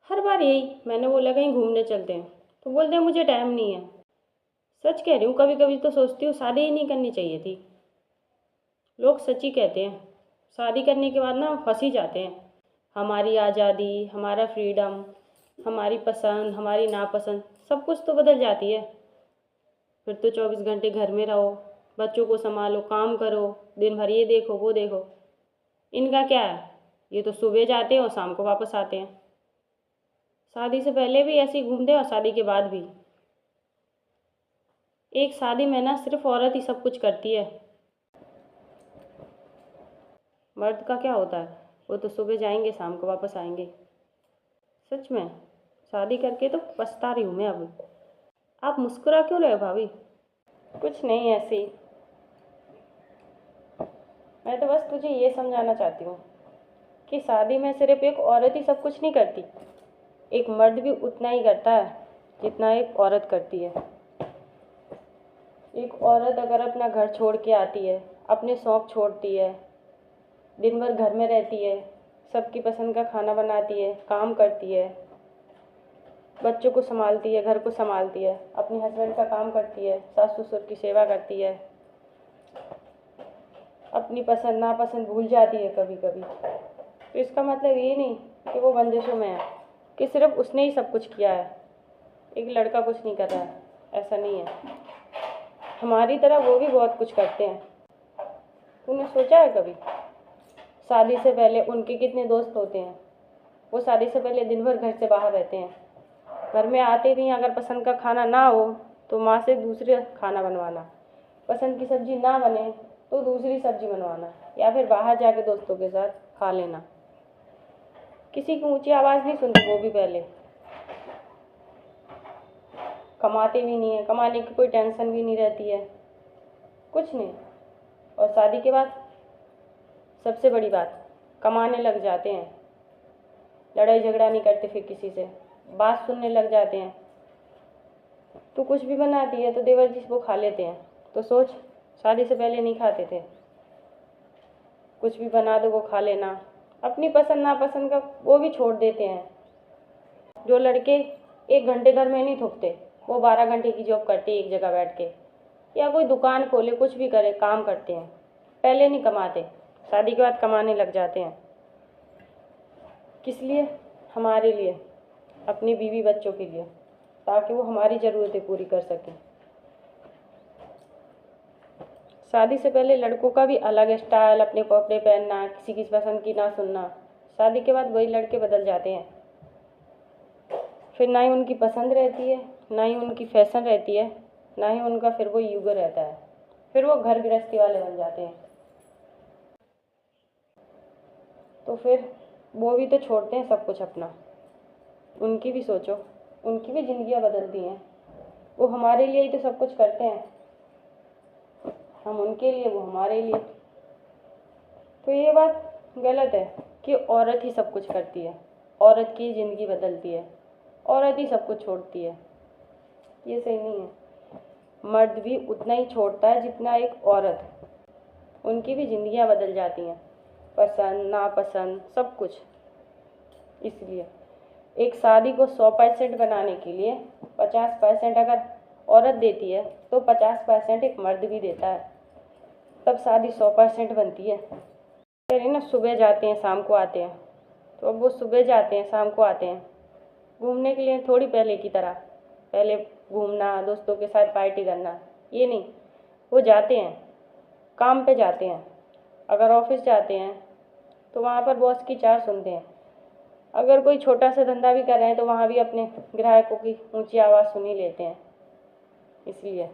हर बार यही, मैंने बोला कहीं घूमने चलते हैं तो बोलते हैं मुझे टाइम नहीं है। सच कह रही हूँ, कभी कभी तो सोचती हूँ शादी ही नहीं करनी चाहिए थी। लोग सच ही कहते हैं, शादी करने के बाद ना हम फंस ही जाते हैं। हमारी आज़ादी, हमारा फ्रीडम, हमारी पसंद, हमारी नापसंद, सब कुछ तो बदल जाती है। फिर तो 24 घंटे घर में रहो, बच्चों को संभालो, काम करो, दिन भर ये देखो वो देखो। इनका क्या है, ये तो सुबह जाते हैं और शाम को वापस आते हैं। शादी से पहले भी ऐसे ही घूमते हैं और शादी के बाद भी। एक शादी में ना सिर्फ औरत ही सब कुछ करती है। मर्द का क्या होता है, वो तो सुबह जाएंगे शाम को वापस आएंगे। सच में शादी करके तो पछता रही हूँ मैं अब। आप मुस्कुरा क्यों रहे हो भाभी? कुछ नहीं, ऐसे ही। मैं तो बस तुझे ये समझाना चाहती हूँ कि शादी में सिर्फ एक औरत ही सब कुछ नहीं करती। एक मर्द भी उतना ही करता है जितना एक औरत करती है। एक औरत अगर अपना घर छोड़ के आती है, अपने शौक़ छोड़ती है, दिन भर घर में रहती है, सबकी पसंद का खाना बनाती है, काम करती है, बच्चों को संभालती है, घर को संभालती है, अपने हस्बैंड का काम करती है, सास ससुर की सेवा करती है, अपनी पसंद नापसंद भूल जाती है कभी कभी। तो इसका मतलब ये नहीं कि वो बंदिशों में है, कि सिर्फ उसने ही सब कुछ किया है, एक लड़का कुछ नहीं कर रहा है, ऐसा नहीं है। हमारी तरह वो भी बहुत कुछ करते हैं। तूने सोचा है कभी, शादी से पहले उनके कितने दोस्त होते हैं? वो शादी से पहले दिन भर घर से बाहर रहते हैं, घर में आते भी हैं, अगर पसंद का खाना ना हो तो माँ से दूसरे खाना बनवाना, पसंद की सब्जी ना बने तो दूसरी सब्जी बनवाना, या फिर बाहर जाके दोस्तों के साथ खा लेना। किसी की ऊंची आवाज़ नहीं सुनती वो भी पहले। कमाते भी नहीं है, कमाने की कोई टेंशन भी नहीं रहती है, कुछ नहीं। और शादी के बाद सबसे बड़ी बात, कमाने लग जाते हैं, लड़ाई झगड़ा नहीं करते, फिर किसी से बात सुनने लग जाते हैं। तो कुछ भी बनाती है तो देवर जी वो खा लेते हैं। तो सोच, शादी से पहले नहीं खाते थे, कुछ भी बना दो वो खा लेना, अपनी पसंद नापसंद का वो भी छोड़ देते हैं। जो लड़के 1 घंटे घर में नहीं थकते, वो 12 घंटे की जॉब करते हैं एक जगह बैठ के, या कोई दुकान खोले, कुछ भी करे, काम करते हैं। पहले नहीं कमाते, शादी के बाद कमाने लग जाते हैं। किस लिए? हमारे लिए, अपनी बीवी बच्चों के लिए, ताकि वो हमारी ज़रूरतें पूरी कर सकें। शादी से पहले लड़कों का भी अलग स्टाइल, अपने कपड़े पहनना, किसी की पसंद की ना सुनना। शादी के बाद वही लड़के बदल जाते हैं, फिर ना ही उनकी पसंद रहती है, ना ही उनकी फैशन रहती है, ना ही उनका फिर वो युग रहता है। फिर वो घर गृहस्थी वाले बन जाते हैं। तो फिर वो भी तो छोड़ते हैं सब कुछ अपना। उनकी भी सोचो, उनकी भी ज़िंदगियाँ बदलती हैं। वो हमारे लिए ही तो सब कुछ करते हैं, हम उनके लिए, वो हमारे लिए। तो ये बात गलत है कि औरत ही सब कुछ करती है, औरत की ज़िंदगी बदलती है, औरत ही सब कुछ छोड़ती है। ये सही नहीं है। मर्द भी उतना ही छोड़ता है जितना एक औरत। उनकी भी ज़िंदगियाँ बदल जाती हैं, पसंद नापसंद सब कुछ। इसलिए एक शादी को 100% बनाने के लिए 50% अगर औरत देती है तो 50% एक मर्द भी देता है, तब शादी 100% बनती है। फिर ना सुबह जाते हैं शाम को आते हैं, तो अब वो सुबह जाते हैं शाम को आते हैं घूमने के लिए, थोड़ी पहले की तरह पहले घूमना, दोस्तों के साथ पार्टी करना, ये नहीं। वो जाते हैं, काम पे जाते हैं। अगर ऑफिस जाते हैं तो वहाँ पर बॉस की 4 सुनते हैं। अगर कोई छोटा सा धंधा भी कर रहे हैं तो वहाँ भी अपने ग्राहकों की ऊंची आवाज़ सुन ही लेते हैं। इसलिए